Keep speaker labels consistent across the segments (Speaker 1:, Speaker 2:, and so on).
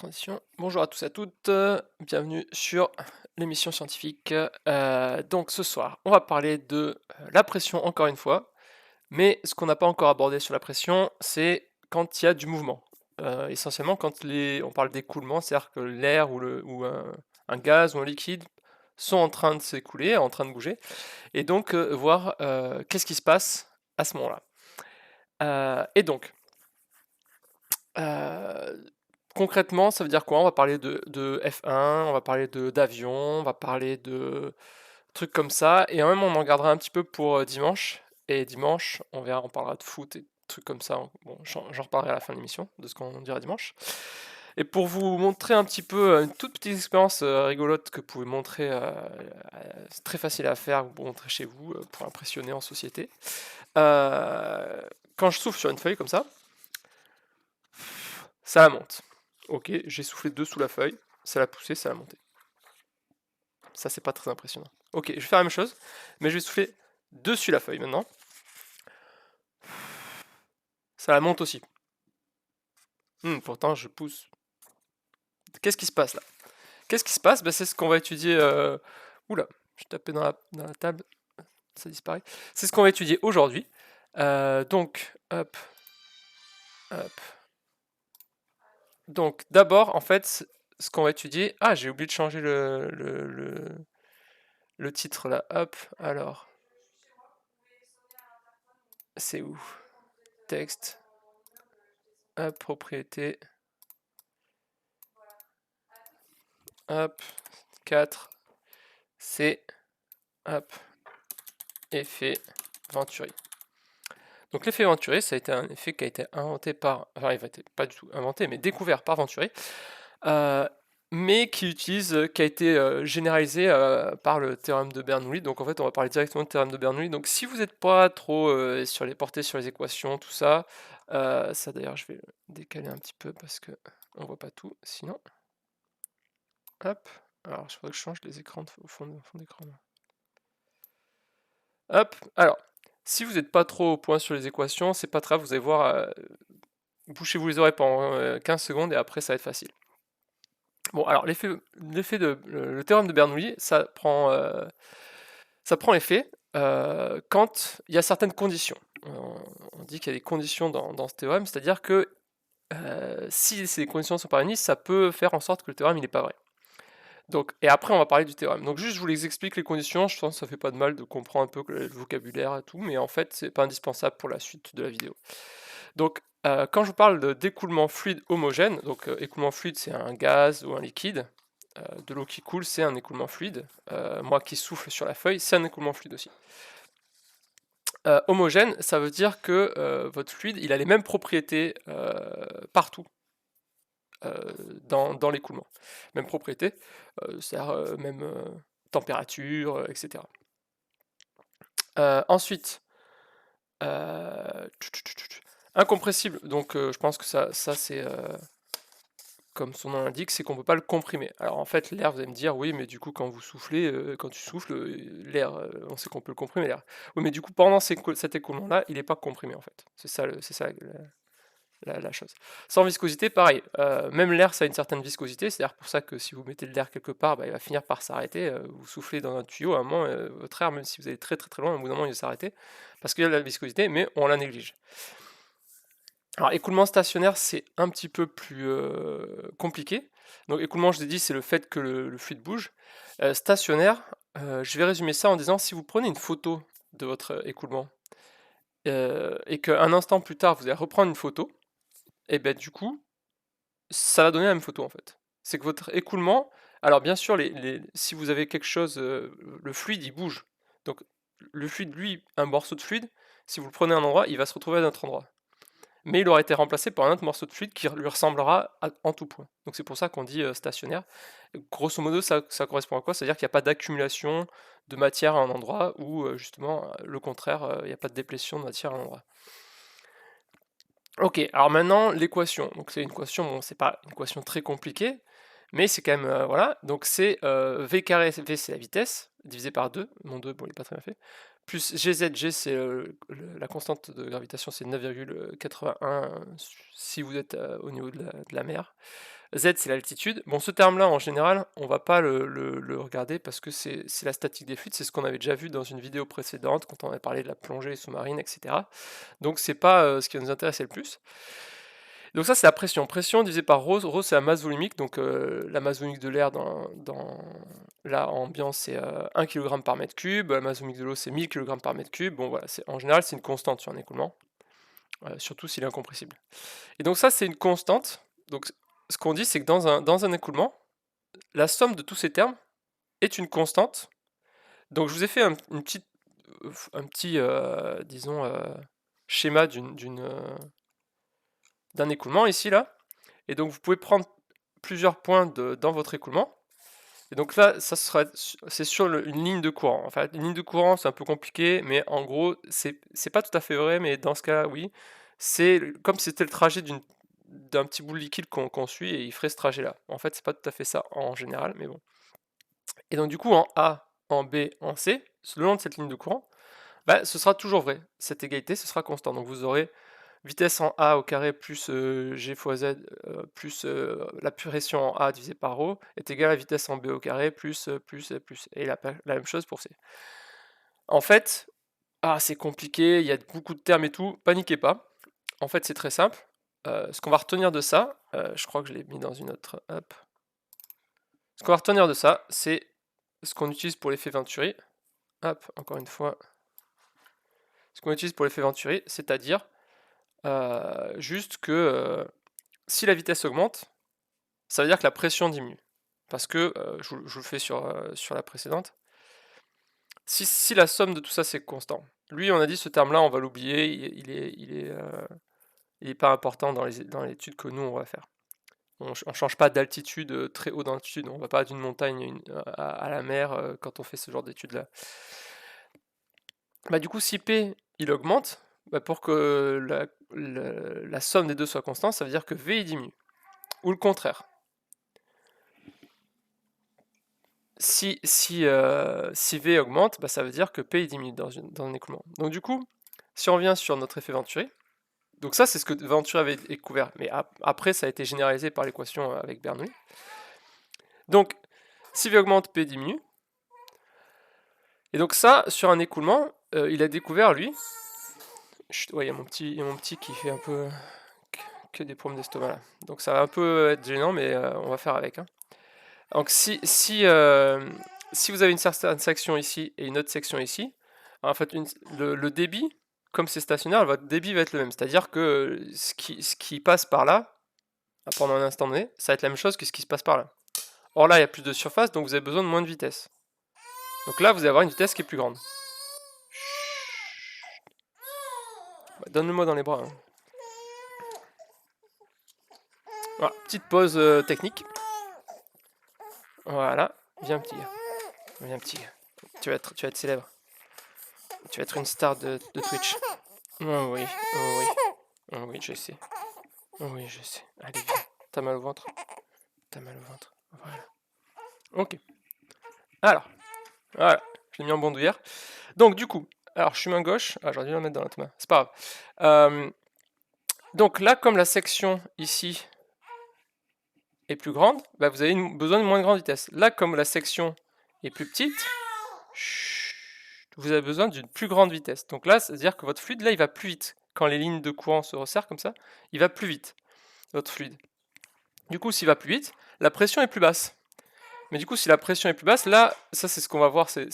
Speaker 1: Transition. Bonjour à tous et à toutes, bienvenue sur l'émission scientifique. Donc ce soir, on va parler de la pression encore une fois, mais ce qu'on n'a pas encore abordé sur la pression, c'est quand il y a du mouvement. Essentiellement quand on parle d'écoulement, c'est-à-dire que l'air ou un gaz ou un liquide sont en train de s'écouler, en train de bouger, et donc voir qu'est-ce qui se passe à ce moment-là. Et donc, euh, concrètement, ça veut dire quoi? On va parler de F1, on va parler d'avion, on va parler de trucs comme ça, et même on en gardera un petit peu pour dimanche. Et dimanche, on verra, on parlera de foot et de trucs comme ça. Bon, j'en reparlerai à la fin de l'émission, de ce qu'on dira dimanche. Et pour vous montrer un petit peu une toute petite expérience rigolote que vous pouvez montrer, c'est très facile à faire, vous montrer chez vous pour impressionner en société. Quand je souffle sur une feuille comme ça la monte. Ok, j'ai soufflé dessous la feuille, ça l'a poussé, ça l'a monté. Ça, c'est pas très impressionnant. Ok, je vais faire la même chose, mais je vais souffler dessus la feuille maintenant. Ça la monte aussi. Pourtant, je pousse. Qu'est-ce qui se passe là? Qu'est-ce qui se passe? C'est ce qu'on va étudier. Oula, je tapais dans la table, ça disparaît. C'est ce qu'on va étudier aujourd'hui. Donc, hop, hop. Donc, d'abord, en fait, ce qu'on va étudier. Ah, j'ai oublié de changer le titre là. Hop, alors. C'est où? Texte. Hop, propriété. Hop, 4. C'est, hop, effet Venturi. Donc l'effet Venturi, ça a été un effet qui a été inventé par, enfin il a été pas du tout inventé, mais découvert par Venturi, mais qui a été généralisé par le théorème de Bernoulli. Donc en fait, on va parler directement du théorème de Bernoulli. Donc si vous n'êtes pas trop porté sur les équations, tout ça, ça d'ailleurs je vais le décaler un petit peu parce que on voit pas tout, sinon. Hop, alors je faudrait que je change les écrans au fond d'écran. Hop, alors, si vous n'êtes pas trop au point sur les équations, c'est pas très grave, vous allez voir, bouchez-vous les oreilles pendant 15 secondes et après ça va être facile. Bon, alors le théorème de Bernoulli, ça prend effet quand il y a certaines conditions. On dit qu'il y a des conditions dans ce théorème, c'est-à-dire que si ces conditions ne sont pas réunies, ça peut faire en sorte que le théorème il n'est pas vrai. Donc, et après, on va parler du théorème. Donc, juste, je vous les explique les conditions. Je pense que ça fait pas de mal de comprendre un peu le vocabulaire et tout, mais en fait, c'est pas indispensable pour la suite de la vidéo. Donc, quand je vous parle d'écoulement fluide homogène, donc écoulement fluide, c'est un gaz ou un liquide. De l'eau qui coule, c'est un écoulement fluide. Moi qui souffle sur la feuille, c'est un écoulement fluide aussi. Homogène, ça veut dire que votre fluide, il a les mêmes propriétés partout. Dans l'écoulement. Même propriété, c'est-à-dire même température, etc. Ensuite, incompressible, donc je pense que ça c'est comme son nom l'indique, c'est qu'on ne peut pas le comprimer. Alors en fait, l'air, vous allez me dire, oui, mais du coup, quand vous soufflez, quand tu souffles, l'air, on sait qu'on peut le comprimer, l'air. Oui, mais du coup, pendant cet écoulement-là, il n'est pas comprimé, en fait. C'est ça la chose. Sans viscosité, pareil. Même l'air, ça a une certaine viscosité. C'est-à-dire pour ça que si vous mettez de l'air quelque part, il va finir par s'arrêter. Vous soufflez dans un tuyau, à un moment, votre air, même si vous allez très très très loin, au bout d'un moment, il va s'arrêter. Parce qu'il y a de la viscosité, mais on la néglige. Alors, écoulement stationnaire, c'est un petit peu plus compliqué. Donc, écoulement, je l'ai dit, c'est le fait que le fluide bouge. Stationnaire, je vais résumer ça en disant, si vous prenez une photo de votre écoulement, et qu'un instant plus tard, vous allez reprendre une photo, et bien du coup, ça va donner la même photo en fait. C'est que votre écoulement, alors bien sûr, si vous avez quelque chose, le fluide il bouge. Donc le fluide, lui, un morceau de fluide, si vous le prenez à un endroit, il va se retrouver à un autre endroit. Mais il aura été remplacé par un autre morceau de fluide qui lui ressemblera en tout point. Donc c'est pour ça qu'on dit stationnaire. Grosso modo, ça correspond à quoi? C'est-à-dire qu'il n'y a pas d'accumulation de matière à un endroit ou justement le contraire, il n'y a pas de déplétion de matière à un endroit. Ok, alors maintenant l'équation. Donc c'est une équation, bon, c'est pas une équation très compliquée, mais c'est quand même, voilà. Donc c'est v carré, v c'est la vitesse, divisé par 2, mon 2, bon, il n'est pas très bien fait, plus gz, g c'est la constante de gravitation, c'est 9,81 si vous êtes au niveau de la mer. Z c'est l'altitude. Bon, ce terme-là, en général, on va pas le regarder parce que c'est la statique des fluides, c'est ce qu'on avait déjà vu dans une vidéo précédente quand on avait parlé de la plongée sous-marine, etc. Donc c'est pas ce qui va nous intéresser le plus. Donc ça c'est la pression. Pression divisée par ρ. Ρ c'est la masse volumique, donc la masse volumique de l'air dans la ambiance c'est 1 kg par mètre cube, la masse volumique de l'eau c'est 1000 kg par mètre cube. Bon voilà, en général c'est une constante sur un écoulement, surtout s'il est incompressible. Et donc ça c'est une constante. Donc ce qu'on dit c'est que dans un écoulement, la somme de tous ces termes est une constante. Donc je vous ai fait un petit disons schéma d'un écoulement ici là. Et donc vous pouvez prendre plusieurs points dans votre écoulement. Et donc là, c'est sur une ligne de courant. Enfin, une ligne de courant, c'est un peu compliqué, mais en gros, c'est pas tout à fait vrai, mais dans ce cas, oui. C'est comme si c'était le trajet d'un petit bout de liquide qu'on suit et il ferait ce trajet-là. En fait, c'est pas tout à fait ça en général, mais bon. Et donc du coup, en A, en B, en C, le long de cette ligne de courant, bah, ce sera toujours vrai. Cette égalité, ce sera constant. Donc vous aurez vitesse en A au carré plus G fois Z plus la pression en A divisé par ρ est égal à vitesse en B au carré plus. Et la même chose pour C. En fait, c'est compliqué, il y a beaucoup de termes et tout, paniquez pas. En fait, c'est très simple. Ce qu'on va retenir de ça, je crois que je l'ai mis dans une autre. Hop. Ce qu'on va retenir de ça, c'est ce qu'on utilise pour l'effet Venturi. Hop, encore une fois. Ce qu'on utilise pour l'effet Venturi, c'est-à-dire juste que si la vitesse augmente, ça veut dire que la pression diminue. Parce que, je vous le fais sur la précédente, si la somme de tout ça c'est constant, lui on a dit ce terme-là on va l'oublier, il est pas important dans l'étude que nous on va faire. On change pas d'altitude très haut dans l'altitude, on va pas d'une montagne à la mer quand on fait ce genre d'études là. Bah du coup si P il augmente, bah, pour que la somme des deux soit constante, ça veut dire que V il diminue. Ou le contraire. Si V augmente, bah, ça veut dire que P il diminue dans un écoulement. Donc du coup, si on revient sur notre effet Venturi, donc ça c'est ce que Venturi avait découvert, mais après ça a été généralisé par l'équation avec Bernoulli. Donc si V augmente, P diminue. Et donc ça, sur un écoulement, il a découvert lui. Ouais, il y a mon petit qui fait un peu que des problèmes d'estomac là. Donc ça va un peu être gênant, mais on va faire avec. Hein. Donc si vous avez une certaine section ici et une autre section ici, en fait le débit, comme c'est stationnaire, votre débit va être le même. C'est-à-dire que ce qui passe par là, pendant un instant donné, ça va être la même chose que ce qui se passe par là. Or là, il y a plus de surface, donc vous avez besoin de moins de vitesse. Donc là, vous allez avoir une vitesse qui est plus grande. Donne-le-moi dans les bras. Hein. Voilà, petite pause technique. Voilà, viens petit gars. Viens petit gars. Tu vas être célèbre. Tu vas être une star de Twitch. Oh oui, oh oui. Oh oui, je sais. Oh oui, je sais. Allez, viens. T'as mal au ventre? T'as mal au ventre. Voilà. Ok. Alors, voilà. Je l'ai mis en bandoulière. Donc, du coup, alors je suis main gauche. Ah, j'aurais dû la mettre dans l'autre main. C'est pas grave. Donc là, comme la section ici est plus grande, bah, vous avez besoin de moins grande vitesse. Là, comme la section est plus petite, vous avez besoin d'une plus grande vitesse. Donc là, c'est-à-dire que votre fluide, là, il va plus vite. Quand les lignes de courant se resserrent comme ça, il va plus vite, votre fluide. Du coup, s'il va plus vite, la pression est plus basse. Mais du coup, si la pression est plus basse, là, ça c'est ce qu'on va voir, c'est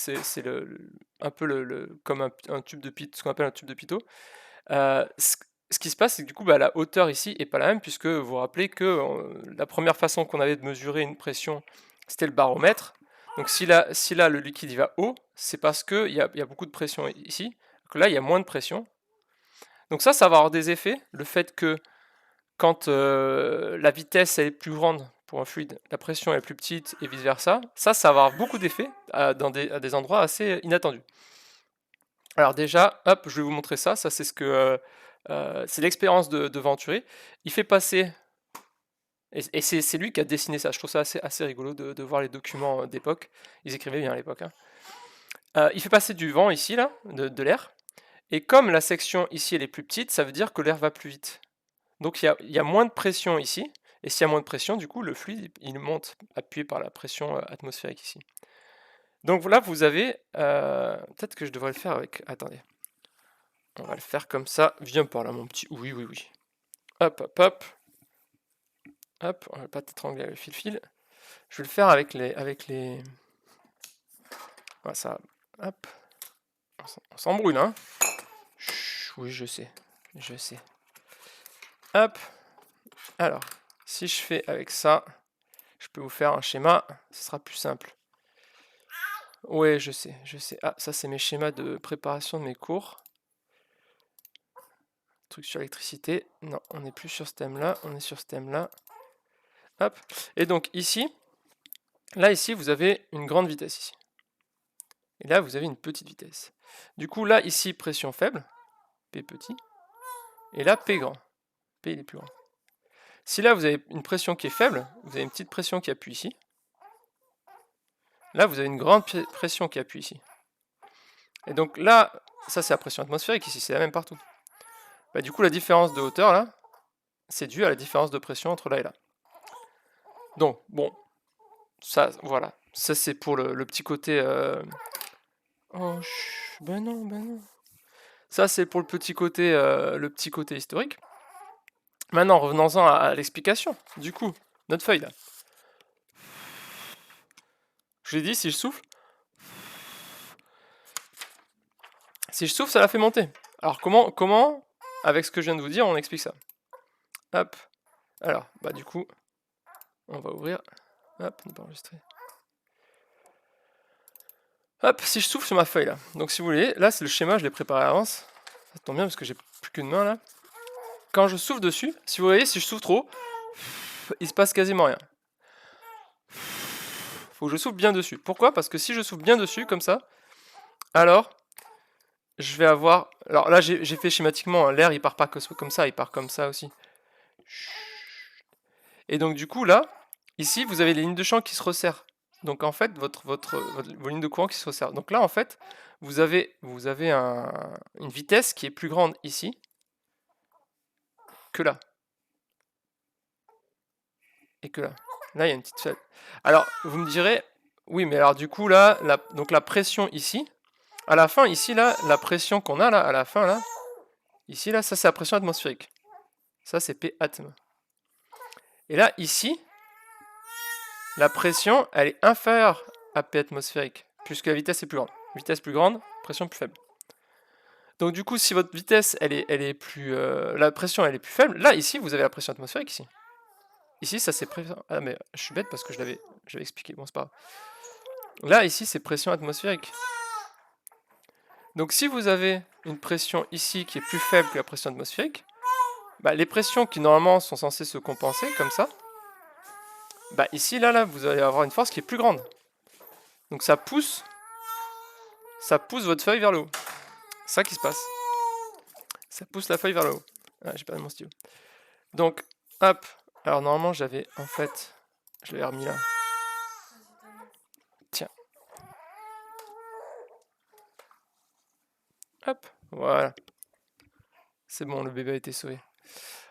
Speaker 1: un peu comme un tube de Pitot, ce qu'on appelle un tube de Pitot. Ce qui se passe, c'est que du coup, bah, la hauteur ici est pas la même, puisque vous vous rappelez que la première façon qu'on avait de mesurer une pression, c'était le baromètre. Donc si là le liquide il va haut, c'est parce qu'il y a beaucoup de pression ici, que là il y a moins de pression. Donc ça va avoir des effets, le fait que quand la vitesse est plus grande pour un fluide, la pression est plus petite et vice versa, ça va avoir beaucoup d'effets à des endroits assez inattendus. Alors déjà, hop, je vais vous montrer ça, c'est ce que c'est l'expérience de Venturi. Il fait passer, et c'est lui qui a dessiné ça, je trouve ça assez rigolo de voir les documents d'époque, ils écrivaient bien à l'époque. Hein. Il fait passer du vent ici, là, de l'air, et comme la section ici elle est plus petite, ça veut dire que l'air va plus vite. Donc il y a moins de pression ici, Et s'il y a moins de pression, du coup, le fluide, il monte, appuyé par la pression atmosphérique ici. Donc là, vous avez... peut-être que je devrais le faire avec... Attendez. On va le faire comme ça. Viens par là, mon petit... Oui, oui, oui. Hop, hop, hop. Hop, on va pas t'étrangler avec le fil-fil. Je vais le faire avec les... Voilà, ça... Hop. On s'embrouille, là. Hein. Chut, oui, je sais. Je sais. Hop. Alors, si je fais avec ça, je peux vous faire un schéma. Ce sera plus simple. Ouais, je sais, je sais. Ah, ça, c'est mes schémas de préparation de mes cours. Truc sur l'électricité. Non, on n'est plus sur ce thème-là. On est sur ce thème-là. Hop. Et donc, ici... Là, ici, vous avez une grande vitesse, ici. Et là, vous avez une petite vitesse. Du coup, là, ici, pression faible, P petit. Et là, P grand. P, il est plus grand. Si là, vous avez une pression qui est faible, vous avez une petite pression qui appuie ici. Là, vous avez une grande pression qui appuie ici. Et donc là, ça, c'est la pression atmosphérique, ici, c'est la même partout. Bah, du coup, la différence de hauteur, là, c'est dû à la différence de pression entre là et là. Donc, bon, ça, voilà. Ça, c'est pour le petit côté... Oh, ben non, ben non. Ça, c'est pour le petit côté historique. Maintenant, revenons-en à l'explication. Du coup, notre feuille, là. Je l'ai dit, si je souffle... Si je souffle, ça la fait monter. Alors, comment, avec ce que je viens de vous dire, on explique ça? Hop. Alors, bah du coup, on va ouvrir. Hop, ne pas enregistrer. Hop, si je souffle sur ma feuille, là. Donc, si vous voulez, là, c'est le schéma, je l'ai préparé à l'avance. Ça tombe bien, parce que j'ai plus qu'une main, là. Quand je souffle dessus, si vous voyez, si je souffle trop, il se passe quasiment rien. Faut que je souffle bien dessus. Pourquoi? Parce que si je souffle bien dessus, comme ça, alors, je vais avoir... Alors là, j'ai fait schématiquement, hein, l'air, il part pas comme ça, il part comme ça aussi. Et donc, du coup, là, ici, vous avez les lignes de champ qui se resserrent. Donc, en fait, vos lignes de courant qui se resserrent. Donc là, en fait, vous avez une vitesse qui est plus grande ici que là. Et que là. Là, il y a une petite faible. Alors, vous me direz, oui, mais alors du coup, là, donc la pression ici, à la fin, ici, là, la pression qu'on a, là, à la fin, là, ici, là, ça, c'est la pression atmosphérique. Ça, c'est P atm. Et là, ici, la pression, elle est inférieure à P atmosphérique, puisque la vitesse est plus grande. Vitesse plus grande, pression plus faible. Donc du coup, si votre vitesse, elle est plus... la pression, elle est plus faible, là, ici, vous avez la pression atmosphérique, ici. Ici, ça c'est pression... Ah, mais je suis bête parce que je l'avais expliqué. Bon, c'est pas grave. Là, ici, c'est pression atmosphérique. Donc si vous avez une pression ici qui est plus faible que la pression atmosphérique, bah, les pressions qui normalement sont censées se compenser, comme ça, bah ici, là, vous allez avoir une force qui est plus grande. Donc ça pousse votre feuille vers le haut. C'est ça qui se passe. Ça pousse la feuille vers le haut. Ah, j'ai perdu mon stylo. Donc, hop. Alors normalement, j'avais, en fait, je l'avais remis là. Tiens. Hop, voilà. C'est bon, le bébé a été sauvé.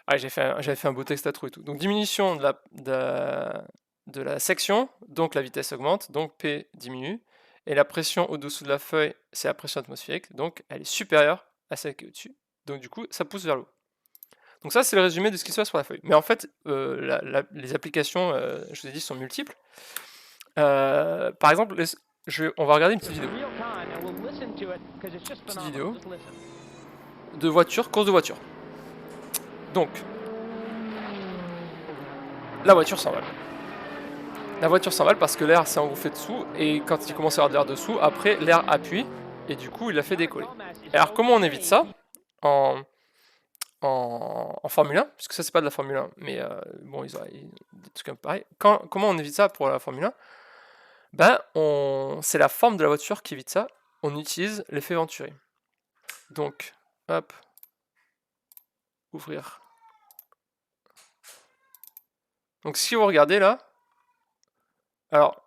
Speaker 1: Ah, j'avais fait un beau texte à trous et tout. Donc diminution de la section, donc la vitesse augmente, donc P diminue. Et la pression au-dessous de la feuille, c'est la pression atmosphérique, donc elle est supérieure à celle qui est au-dessus. Donc du coup, ça pousse vers le haut. Donc ça, c'est le résumé de ce qui se passe sur la feuille. Mais en fait, les applications, je vous ai dit, sont multiples. Par exemple, on va regarder une petite vidéo. Petite vidéo de voiture, course de voiture. Donc, la voiture s'envole. La voiture s'envole parce que l'air s'est engouffré dessous, et quand il commence à y avoir de l'air dessous, après l'air appuie, et du coup il la fait décoller. Et alors comment on évite ça en Formule 1, puisque ça c'est pas de la Formule 1, mais bon, ils ont des trucs un peu pareils. Comment on évite ça pour la Formule 1? Ben, c'est la forme de la voiture qui évite ça. On utilise l'effet Venturi. Donc, hop, ouvrir. Donc si vous regardez là, alors,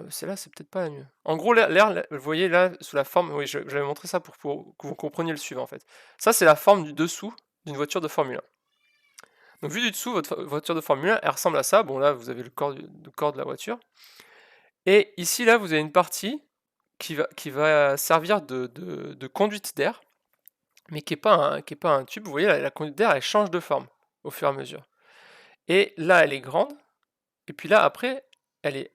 Speaker 1: celle-là c'est peut-être pas la mieux. En gros, l'air, vous voyez là, sous la forme, oui, j'avais montré ça pour que vous compreniez le suivant en fait. Ça c'est la forme du dessous d'une voiture de Formule 1. Donc vu du dessous, votre voiture de Formule 1, elle ressemble à ça. Bon là, vous avez le corps de la voiture. Et ici, là, vous avez une partie qui va servir de conduite d'air, mais qui est pas un tube. Vous voyez, la conduite d'air, elle change de forme au fur et à mesure. Et là, elle est grande. Et puis là, après,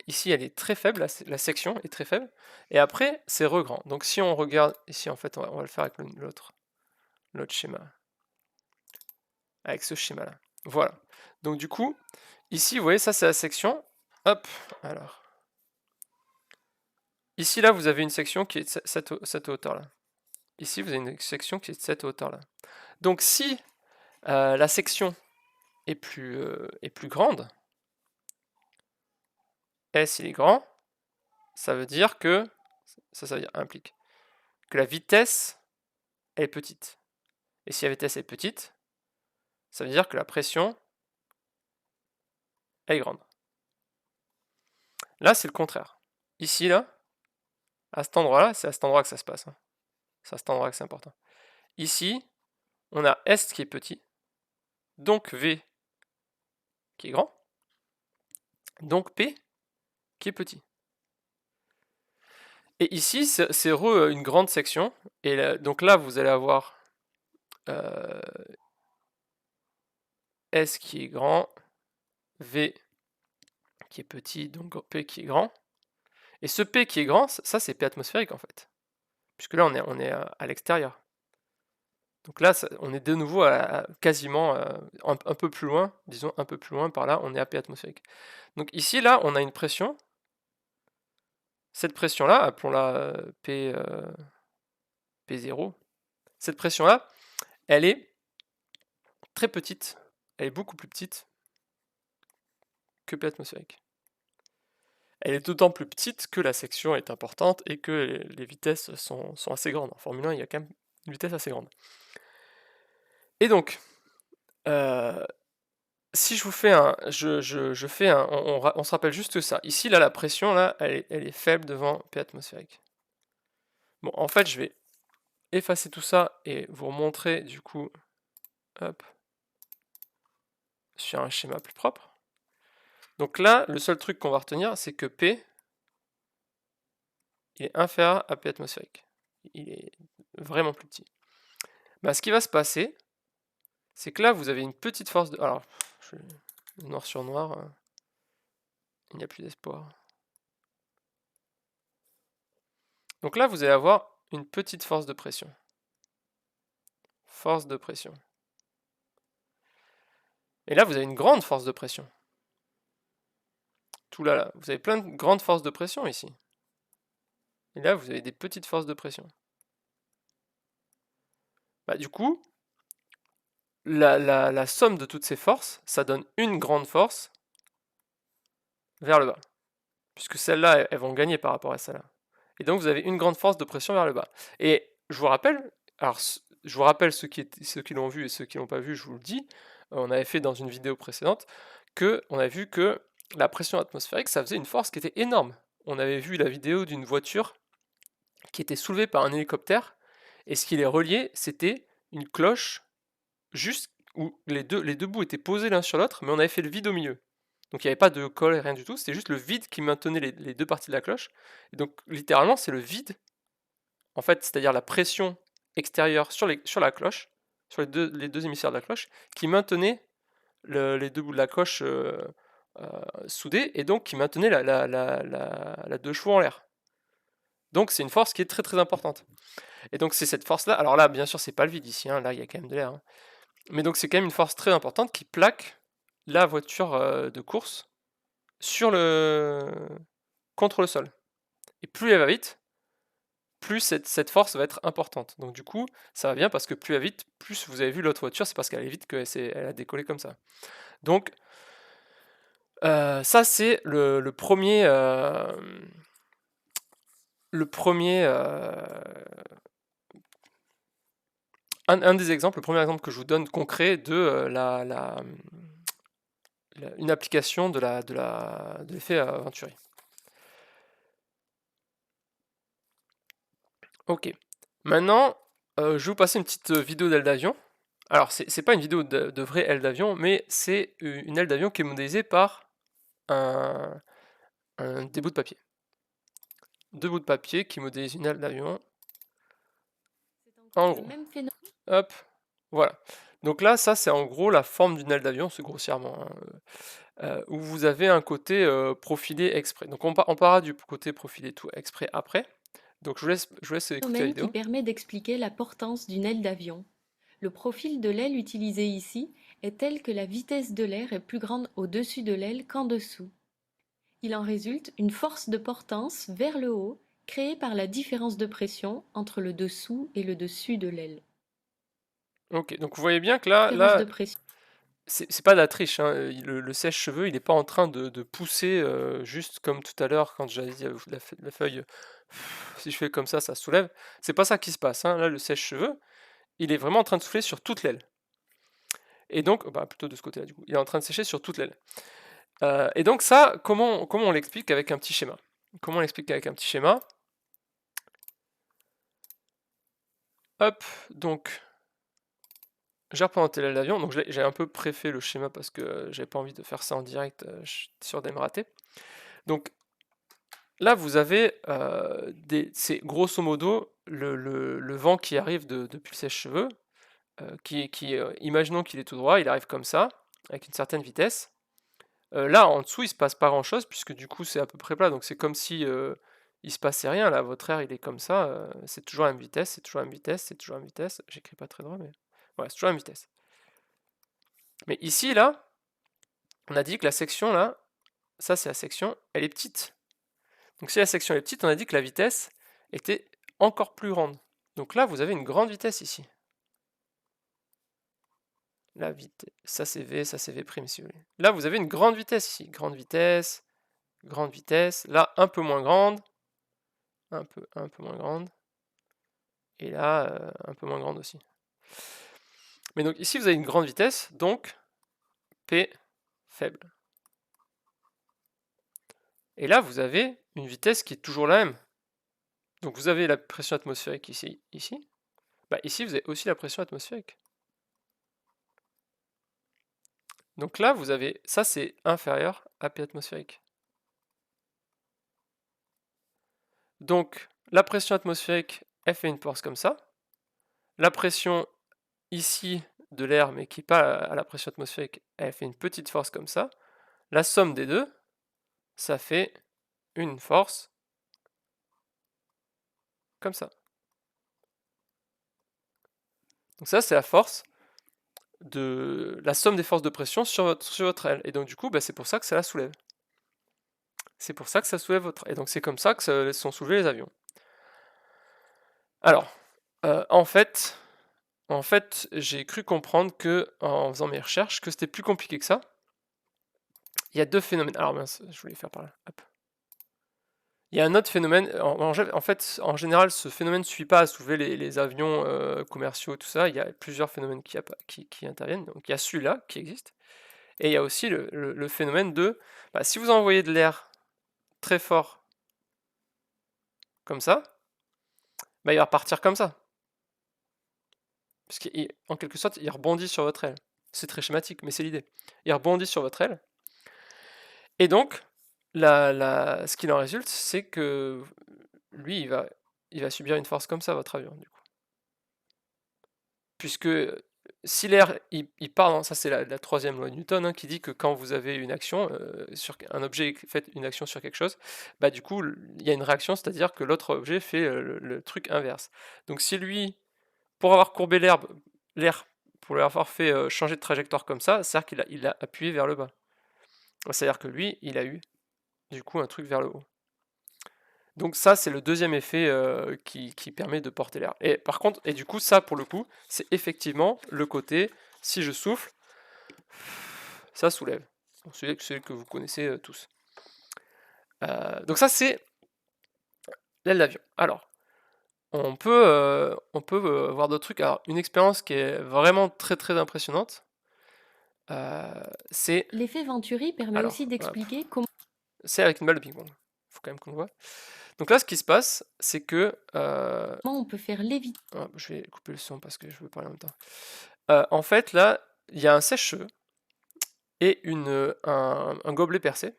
Speaker 1: ici, elle est très faible. La section est très faible. Et après, c'est regrand. Donc si on regarde ici, en fait, on va le faire avec l'autre schéma. Avec ce schéma-là. Voilà. Donc du coup, ici, vous voyez, ça, c'est la section. Hop, alors. Ici, là, vous avez une section qui est de cette hauteur-là. Ici, vous avez une section qui est de cette hauteur-là. Donc si la section est plus grande, S il est grand, ça veut dire que, ça implique que la vitesse est petite. Et si la vitesse est petite, ça veut dire que la pression est grande. Là, c'est le contraire. Ici, là, à cet endroit-là, c'est à cet endroit que ça se passe. Hein. C'est à cet endroit que c'est important. Ici, on a S qui est petit, donc V qui est grand, donc P qui est petit. Et ici, c'est une grande section. Et là, donc là, vous allez avoir S qui est grand, V qui est petit, donc P qui est grand. Et ce P qui est grand, ça c'est P atmosphérique en fait. Puisque là, on est à l'extérieur. Donc là, on est de nouveau quasiment un peu plus loin, disons un peu plus loin par là, on est à P atmosphérique. Donc ici, là, on a une pression. Cette pression-là, appelons-la P0. Cette pression-là, elle est très petite. Elle est beaucoup plus petite que P atmosphérique. Elle est d'autant plus petite que la section est importante et que les vitesses sont assez grandes. En Formule 1, il y a quand même une vitesse assez grande. Et donc, si je vous fais je fais on se rappelle juste ça. Ici, là, la pression, là, elle est faible devant P atmosphérique. Bon, en fait, je vais effacer tout ça et vous remontrer, du coup, hop, sur un schéma plus propre. Donc là, le seul truc qu'on va retenir, c'est que P il est inférieur à P atmosphérique. Il est vraiment plus petit. Bah, ce qui va se passer, c'est que là, vous avez une petite force de... Alors, noir sur noir, il n'y a plus d'espoir. Donc là, vous allez avoir une petite force de pression. Force de pression. Et là, vous avez une grande force de pression. Tout là, vous avez plein de grandes forces de pression ici. Et là, vous avez des petites forces de pression. Bah, du coup, la somme de toutes ces forces, ça donne une grande force vers le bas. Puisque celles-là, elles vont gagner par rapport à celle-là. Et donc, vous avez une grande force de pression vers le bas. Et je vous rappelle, alors je vous rappelle ceux qui l'ont vu et ceux qui l'ont pas vu, je vous le dis, on avait fait dans une vidéo précédente, on a vu que la pression atmosphérique, ça faisait une force qui était énorme. On avait vu la vidéo d'une voiture qui était soulevée par un hélicoptère, et ce qui les reliait, c'était une cloche juste où les deux bouts étaient posés l'un sur l'autre, mais on avait fait le vide au milieu. Donc il n'y avait pas de colle, rien du tout, c'était juste le vide qui maintenait les deux parties de la cloche. Et donc littéralement, c'est le vide, en fait, c'est-à-dire la pression extérieure sur la cloche, sur les deux émissaires de la cloche, qui maintenait les deux bouts de la cloche soudés, et donc qui maintenait la 2 chevaux en l'air. Donc c'est une force qui est très très importante. Et donc c'est cette force-là, alors là bien sûr c'est pas le vide ici, hein, là il y a quand même de l'air, hein. Mais donc c'est quand même une force très importante qui plaque la voiture de course contre le sol. Et plus elle va vite, plus cette force va être importante. Donc du coup, ça va bien parce que plus elle va vite, plus vous avez vu l'autre voiture, c'est parce qu'elle est vite qu'elle a décollé comme ça. Donc ça c'est le premier un des exemples, le premier exemple que je vous donne concret de une application de l'effet Venturi. Ok. Maintenant, je vais vous passer une petite vidéo d'aile d'avion Alors, c'est pas une vidéo de vraie aile d'avion, mais c'est une aile d'avion qui est modélisée par un, des bouts de papier. Deux bouts de papier qui modélisent une aile d'avion. En gros.
Speaker 2: Même phénomène.
Speaker 1: Hop, voilà. Donc là, ça, c'est en gros la forme d'une aile d'avion, c'est grossièrement, hein, où vous avez un côté profilé exprès. Donc on parlera du côté profilé tout exprès après. Donc je vous laisse écouter la
Speaker 2: Phénomène qui
Speaker 1: vidéo.
Speaker 2: permet d'expliquer la portance d'une aile d'avion. Le profil de l'aile utilisé ici est tel que la vitesse de l'air est plus grande au-dessus de l'aile qu'en dessous. Il en résulte une force de portance vers le haut créée par la différence de pression entre le dessous et le dessus de l'aile.
Speaker 1: Ok, donc vous voyez bien que là,
Speaker 2: Différence de
Speaker 1: là
Speaker 2: pression.
Speaker 1: c'est pas de la triche, hein. Le sèche-cheveux, il n'est pas en train de pousser juste comme tout à l'heure quand j'avais dit la feuille, si je fais comme ça soulève. C'est pas ça qui se passe, hein. Là, le sèche-cheveux, il est vraiment en train de souffler sur toute l'aile. Et donc, bah, plutôt de ce côté-là, du coup. Il est en train de sécher sur toute l'aile. Et donc ça, comment on l'explique avec un petit schéma? Comment on l'explique avec un petit schéma? Hop, donc j'ai représenté l'aile d'avion, donc j'ai un peu préfait le schéma parce que j'avais pas envie de faire ça en direct, sur des ratés. Donc là, vous avez c'est grosso modo le vent qui arrive depuis le sèche-cheveux, imaginons qu'il est tout droit, il arrive comme ça, avec une certaine vitesse. Là, en dessous, il se passe pas grand-chose, puisque du coup, c'est à peu près plat, donc c'est comme si il se passait rien. Là, votre air, il est comme ça, c'est toujours la même vitesse, c'est toujours la même vitesse, c'est toujours la même vitesse. J'écris pas très droit, mais voilà, c'est toujours la même vitesse. Mais ici, là, on a dit que la section, là, ça c'est la section, elle est petite. Donc si la section est petite, on a dit que la vitesse était encore plus grande. Donc là, vous avez une grande vitesse ici. La vitesse, ça c'est V prime si vous voulez. Là, vous avez une grande vitesse ici. Grande vitesse, grande vitesse. Là, un peu moins grande. Un peu moins grande. Et là, un peu moins grande aussi. Mais donc ici, vous avez une grande vitesse, donc P faible. Et là, vous avez une vitesse qui est toujours la même. Donc vous avez la pression atmosphérique ici, ici. Bah, ici, vous avez aussi la pression atmosphérique. Donc là, vous avez, ça c'est inférieur à P atmosphérique. Donc la pression atmosphérique, elle fait une force comme ça. La pression ici de l'air, mais qui n'est pas à la pression atmosphérique, elle fait une petite force comme ça. La somme des deux, ça fait une force comme ça. Donc ça, c'est la force de la somme des forces de pression sur votre aile. Et donc du coup, bah, c'est pour ça que ça la soulève. C'est pour ça que ça soulève votre aile. Et donc c'est comme ça que sont soulevés les avions. Alors, en fait, j'ai cru comprendre que, en faisant mes recherches, que c'était plus compliqué que ça. Il y a deux phénomènes. Alors mince, je voulais faire par là. Hop. Il y a un autre phénomène. En fait, en général, ce phénomène ne suffit pas à soulever les avions commerciaux, tout ça. Il y a plusieurs phénomènes qui interviennent. Donc il y a celui-là qui existe. Et il y a aussi le phénomène de, bah, si vous envoyez de l'air très fort, comme ça, bah, il va repartir comme ça. Parce qu'en quelque sorte, il rebondit sur votre aile. C'est très schématique, mais c'est l'idée. Il rebondit sur votre aile. Et donc, ce qu'il en résulte, c'est que lui, il va subir une force comme ça, votre avion, du coup. Puisque si l'air, il part, ça c'est la troisième loi de Newton, hein, qui dit que quand vous avez une action, sur un objet fait une action sur quelque chose, bah du coup, il y a une réaction, c'est-à-dire que l'autre objet fait le truc inverse. Donc si lui, pour avoir courbé l'air, pour lui avoir fait changer de trajectoire comme ça, c'est-à-dire qu'il a appuyé vers le bas. C'est-à-dire que lui, il a eu du coup un truc vers le haut. Donc ça, c'est le deuxième effet qui permet de porter l'air. Et par contre, et du coup, ça, pour le coup, c'est effectivement le côté, si je souffle, ça soulève. Celui que vous connaissez tous. Donc ça, c'est l'aile d'avion. Alors, on peut voir d'autres trucs. Alors, une expérience qui est vraiment très très impressionnante, c'est...
Speaker 2: L'effet Venturi permet
Speaker 1: Alors,
Speaker 2: aussi
Speaker 1: hop,
Speaker 2: d'expliquer comment
Speaker 1: c'est avec une balle de ping-pong. Faut quand même qu'on le voit. Donc là, ce qui se passe, c'est que...
Speaker 2: on peut faire léviter.
Speaker 1: Je vais couper le son parce que je veux parler en même temps. en fait, là, il y a un sèche-cheveux et un gobelet percé.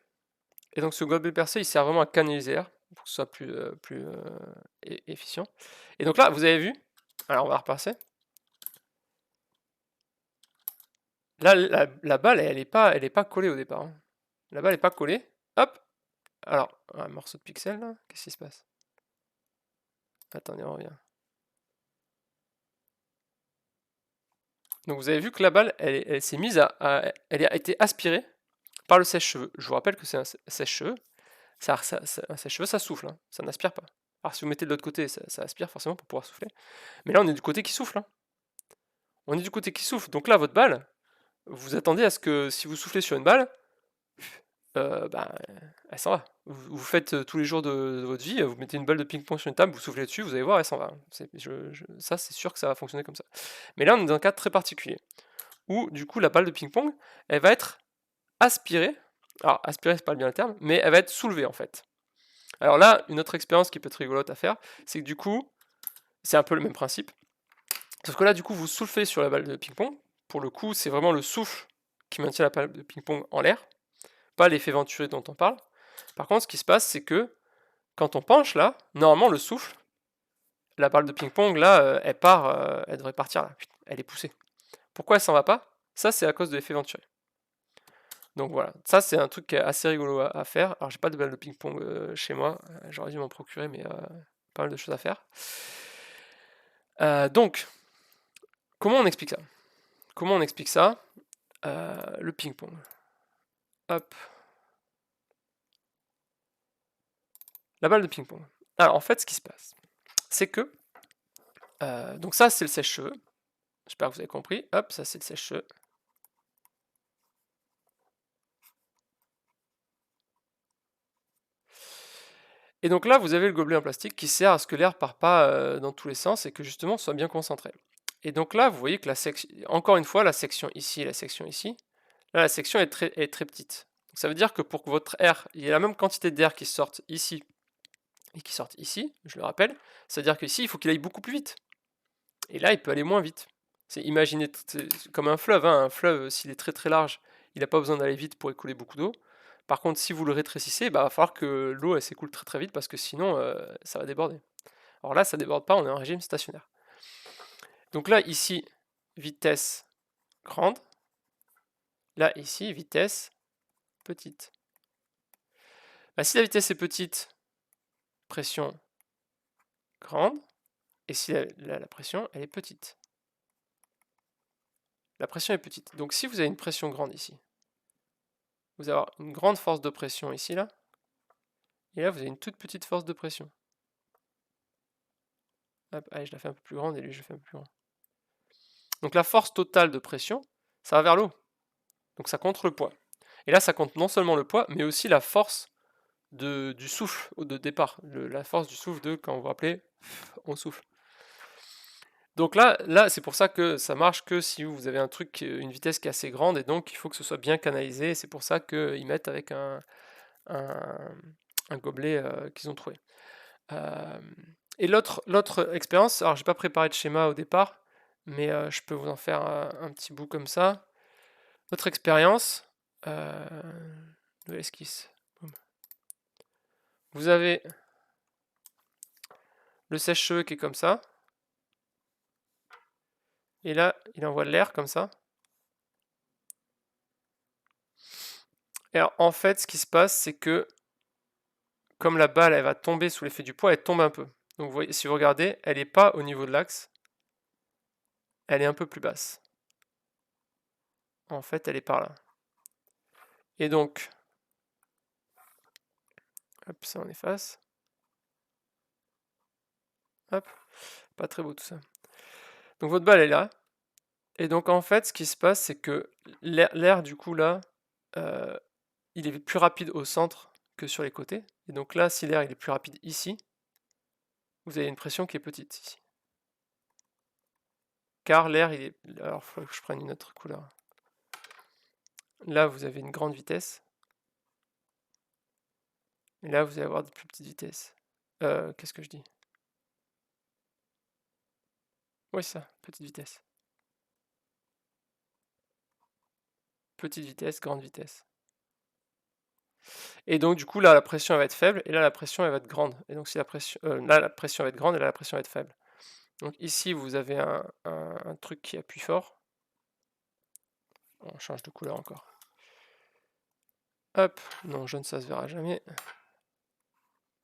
Speaker 1: Et donc ce gobelet percé, il sert vraiment à canaliser l'air pour que ce soit plus efficient. Et donc là, vous avez vu, alors on va repasser. Là, la balle, elle est pas collée au départ, hein. La balle est pas collée. Hop. Alors, un morceau de pixel là, qu'est-ce qui se passe? Attendez, on revient. Donc vous avez vu que la balle, elle s'est mise elle a été aspirée par le sèche-cheveux. Je vous rappelle que c'est un sèche-cheveux. Un sèche-cheveux, ça souffle, hein, ça n'aspire pas. Alors si vous mettez de l'autre côté, ça aspire forcément pour pouvoir souffler. Mais là, on est du côté qui souffle, hein. On est du côté qui souffle. Donc là, votre balle, vous attendez à ce que si vous soufflez sur une balle, bah, elle s'en va. Vous faites tous les jours de votre vie, vous mettez une balle de ping-pong sur une table, vous soufflez dessus, vous allez voir, elle s'en va. Ça, c'est sûr que ça va fonctionner comme ça. Mais là, on est dans un cas très particulier, où du coup, la balle de ping-pong, elle va être aspirée. Alors, aspirée, c'est pas bien le terme, mais elle va être soulevée en fait. Alors là, une autre expérience qui peut être rigolote à faire, c'est que du coup, c'est un peu le même principe. Sauf que là, du coup, vous soufflez sur la balle de ping-pong. Pour le coup, c'est vraiment le souffle qui maintient la balle de ping-pong en l'air, pas l'effet Venturi dont on parle. Par contre, ce qui se passe, c'est que quand on penche là, normalement, le souffle, la balle de ping-pong là, elle part, elle devrait partir là. Elle est poussée. Pourquoi elle s'en va pas? Ça, c'est à cause de l'effet Venturi. Donc voilà, ça c'est un truc qui est assez rigolo à faire. Alors j'ai pas de balle de ping-pong chez moi, j'aurais dû m'en procurer, mais pas mal de choses à faire. Donc, comment on explique ça? Comment on explique ça? Le ping-pong. Hop. La balle de ping-pong. Alors en fait, ce qui se passe, c'est que donc ça c'est le sèche-cheveux. J'espère que vous avez compris. Hop, ça c'est le sèche-cheveux. Et donc là, vous avez le gobelet en plastique qui sert à ce que l'air part pas dans tous les sens et que justement soit bien concentré. Et donc là, vous voyez que encore une fois, la section ici et la section ici, là la section est très petite. Donc ça veut dire que pour que votre air, il y ait la même quantité d'air qui sorte ici et qui sorte ici, je le rappelle, c'est-à-dire qu'ici, il faut qu'il aille beaucoup plus vite. Et là, il peut aller moins vite. Imaginez comme un fleuve, hein. Un fleuve, s'il est très large, il n'a pas besoin d'aller vite pour écouler beaucoup d'eau. Par contre, si vous le rétrécissez, bah, il va falloir que l'eau s'écoule très vite parce que sinon, ça va déborder. Alors là, ça déborde pas, on est en régime stationnaire. Donc là, ici, vitesse grande. Là, ici, vitesse petite. Bah, si la vitesse est petite, pression grande. Et si la pression, elle est petite. La pression est petite. Donc si vous avez une pression grande ici, vous allez avoir une grande force de pression ici, là. Et là, vous avez une toute petite force de pression. Hop, allez, je la fais un peu plus grande et lui, je la fais un peu plus grande. Donc la force totale de pression, ça va vers l'eau. Donc ça compte le poids. Et là, ça compte non seulement le poids, mais aussi la force du souffle de départ. La force du souffle de, quand vous vous rappelez, on souffle. Donc là c'est pour ça que ça marche que si vous avez un truc, une vitesse qui est assez grande, et donc il faut que ce soit bien canalisé. C'est pour ça qu'ils mettent avec un gobelet qu'ils ont trouvé. Et l'autre expérience, alors j'ai pas préparé de schéma au départ, mais je peux vous en faire un petit bout comme ça. Autre expérience, nouvelle esquisse. Boum. Vous avez le sèche-cheveux qui est comme ça. Et là, il envoie de l'air comme ça. Et alors, en fait, ce qui se passe, c'est que comme la balle, elle va tomber sous l'effet du poids, elle tombe un peu. Donc, vous voyez, si vous regardez, elle n'est pas au niveau de l'axe. Elle est un peu plus basse. En fait, elle est par là. Et donc, hop, ça on efface. Hop, pas très beau tout ça. Donc, votre balle est là. Et donc, en fait, ce qui se passe, c'est que l'air, du coup, là, il est plus rapide au centre que sur les côtés. Et donc là, si l'air il est plus rapide ici, vous avez une pression qui est petite ici. Car l'air, il est... Alors, il faut que je prenne une autre couleur. Là, vous avez une grande vitesse. Et là, vous allez avoir de plus petites vitesses. Qu'est-ce que je dis? Oui, ça, petite vitesse. petite vitesse, grande vitesse. Et donc du coup là la pression elle va être faible et là la pression elle va être grande. Et donc si la pression, là la pression va être grande et là la pression va être faible. Donc ici vous avez un truc qui appuie fort. On change de couleur encore. Hop, non jaune ça se verra jamais.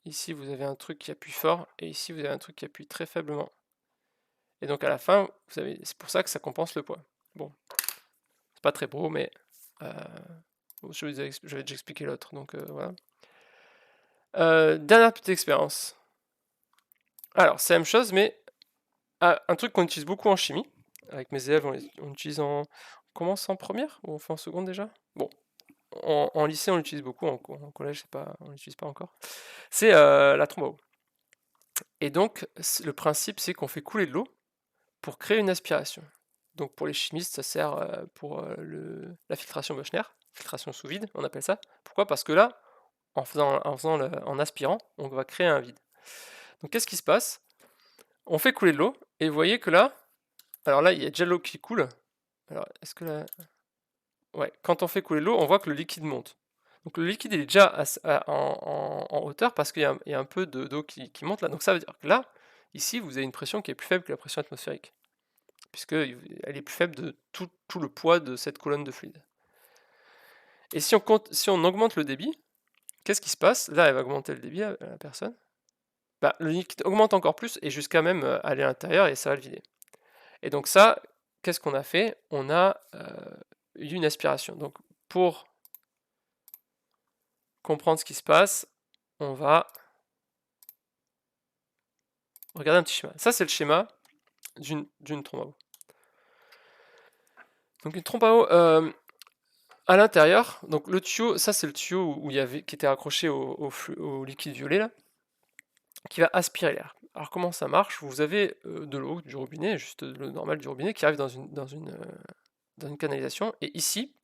Speaker 1: Ici vous avez un truc qui appuie fort et ici vous avez un truc qui appuie très faiblement. Et donc à la fin, c'est pour ça que ça compense le poids. Bon, c'est pas très beau, mais je vais déjà expliquer l'autre, donc voilà. Dernière petite expérience. Alors, c'est la même chose, mais un truc qu'on utilise beaucoup en chimie. Avec mes élèves, on utilise en... On commence en première ou on fait en seconde déjà? Bon, en lycée, on l'utilise beaucoup, en collège, on l'utilise pas encore. C'est la trombe à eau. Et donc, le principe, c'est qu'on fait couler de l'eau pour créer une aspiration. Donc pour les chimistes, ça sert pour la filtration Bochner, filtration sous vide, on appelle ça. Pourquoi? Parce que là, en aspirant, on va créer un vide. Donc qu'est-ce qui se passe? On fait couler de l'eau, et vous voyez que là, alors là, il y a déjà l'eau qui coule. Alors, est-ce que là... Ouais, quand on fait couler de l'eau, on voit que le liquide monte. Donc le liquide, il est déjà en hauteur parce qu'il y a un peu d'eau qui monte là. Donc ça veut dire que là, ici, vous avez une pression qui est plus faible que la pression atmosphérique, puisqu'elle est plus faible de tout le poids de cette colonne de fluide. Et si on augmente le débit, qu'est-ce qui se passe? Là, elle va augmenter le débit à la personne. Bah, le liquide augmente encore plus et jusqu'à même aller à l'intérieur et ça va le vider. Et donc ça, qu'est-ce qu'on a fait? On a eu une aspiration. Donc pour comprendre ce qui se passe, on va regarder un petit schéma. Ça, c'est le schéma d'une trompe à eau. Donc une trompe à eau, à l'intérieur, donc le tuyau, ça c'est le tuyau où qui était accroché au liquide violet là, qui va aspirer l'air. Alors comment ça marche? Vous avez de l'eau du robinet, juste de l'eau normale du robinet, qui arrive dans une canalisation, et ici,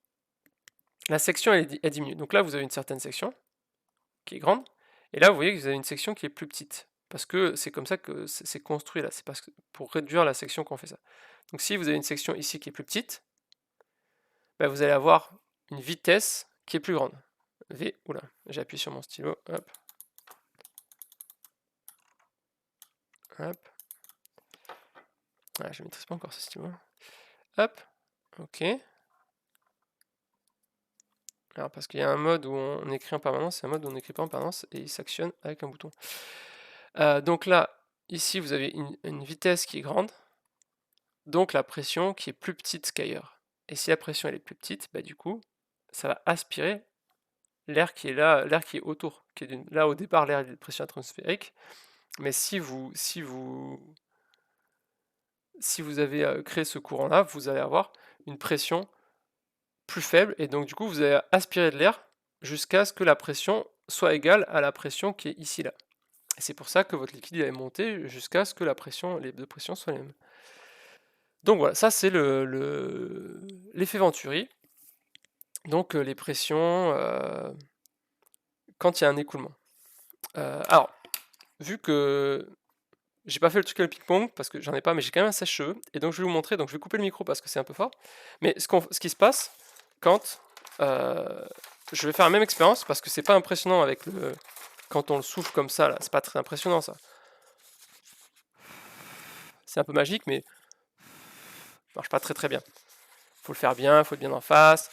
Speaker 1: la section elle diminue. Donc là vous avez une certaine section qui est grande, et là vous voyez que vous avez une section qui est plus petite, parce que c'est comme ça que c'est construit là, c'est parce que pour réduire la section qu'on fait ça. Donc si vous avez une section ici qui est plus petite, bah, vous allez avoir une vitesse qui est plus grande. V, oula, j'ai appuyé sur mon stylo, hop. Hop. Ah, je ne maîtrise pas encore ce stylo. Hop, ok. Alors parce qu'il y a un mode où on écrit en permanence et un mode où on n'écrit pas en permanence et il s'actionne avec un bouton. Donc là, ici vous avez une vitesse qui est grande, donc la pression qui est plus petite qu'ailleurs. Et si la pression elle est plus petite, bah du coup, ça va aspirer l'air qui est là, l'air qui est autour. Là au départ l'air est de pression atmosphérique, mais si vous avez créé ce courant-là, vous allez avoir une pression plus faible, et donc du coup vous allez aspirer de l'air jusqu'à ce que la pression soit égale à la pression qui est ici là. Et c'est pour ça que votre liquide est monté jusqu'à ce que les deux pressions soient les mêmes. Donc voilà, ça c'est l'effet Venturi. Donc les pressions quand il y a un écoulement. Alors, vu que j'ai pas fait le truc à le ping-pong parce que j'en ai pas, mais j'ai quand même un sèche-cheveux, et donc je vais vous montrer. Donc je vais couper le micro parce que c'est un peu fort. Mais ce qui se passe quand je vais faire la même expérience, parce que c'est pas impressionnant avec quand on le souffle comme ça là, c'est pas très impressionnant ça. C'est un peu magique, mais ça marche pas très très bien. Faut le faire bien, faut être bien en face.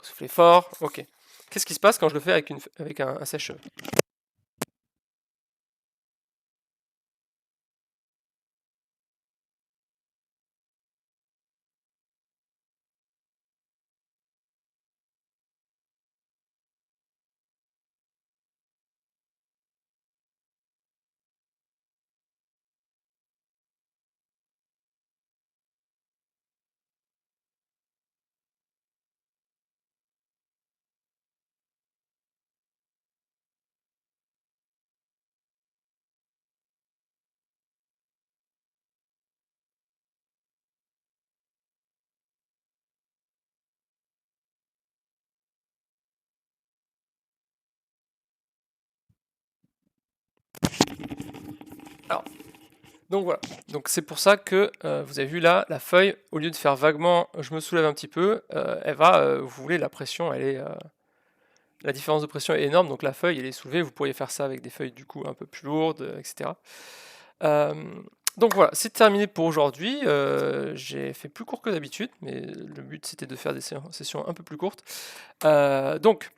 Speaker 1: Souffler fort, ok. Qu'est-ce qui se passe quand je le fais avec un sèche-cheveux? Alors, Donc voilà, donc c'est pour ça que vous avez vu là, la feuille, au lieu de faire vaguement je me soulève un petit peu, elle va, vous voulez la pression, la différence de pression est énorme, donc la feuille elle est soulevée, vous pourriez faire ça avec des feuilles du coup un peu plus lourdes, etc. Donc voilà, c'est terminé pour aujourd'hui. J'ai fait plus court que d'habitude, mais le but c'était de faire des sessions un peu plus courtes. Donc,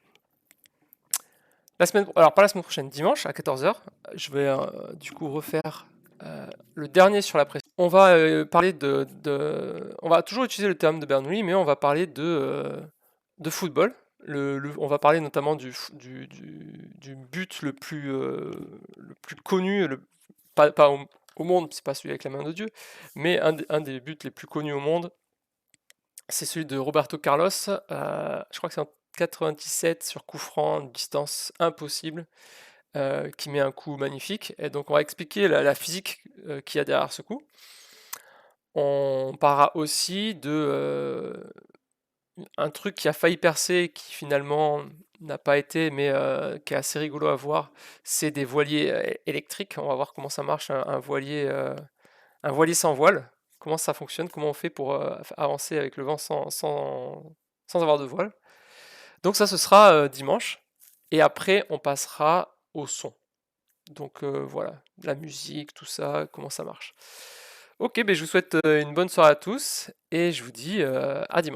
Speaker 1: alors pas la semaine prochaine, dimanche à 14h, je vais du coup refaire le dernier sur la pression. On va parler on va toujours utiliser le terme de Bernoulli, mais on va parler de football. On va parler notamment du but le plus connu, pas au monde, c'est pas celui avec la main de Dieu, mais un des buts les plus connus au monde, c'est celui de Roberto Carlos. Je crois que c'est en 97 sur coup franc, une distance impossible, qui met un coup magnifique. Et donc on va expliquer la physique qu'il y a derrière ce coup. On parlera aussi de un truc qui a failli percer, qui finalement n'a pas été, mais qui est assez rigolo à voir, c'est des voiliers électriques. On va voir comment ça marche, un voilier sans voile, comment ça fonctionne, comment on fait pour avancer avec le vent sans avoir de voile. Donc ça, ce sera dimanche. Et après, on passera au son. Donc voilà, la musique, tout ça, comment ça marche. Ok, ben je vous souhaite une bonne soirée à tous et je vous dis à dimanche.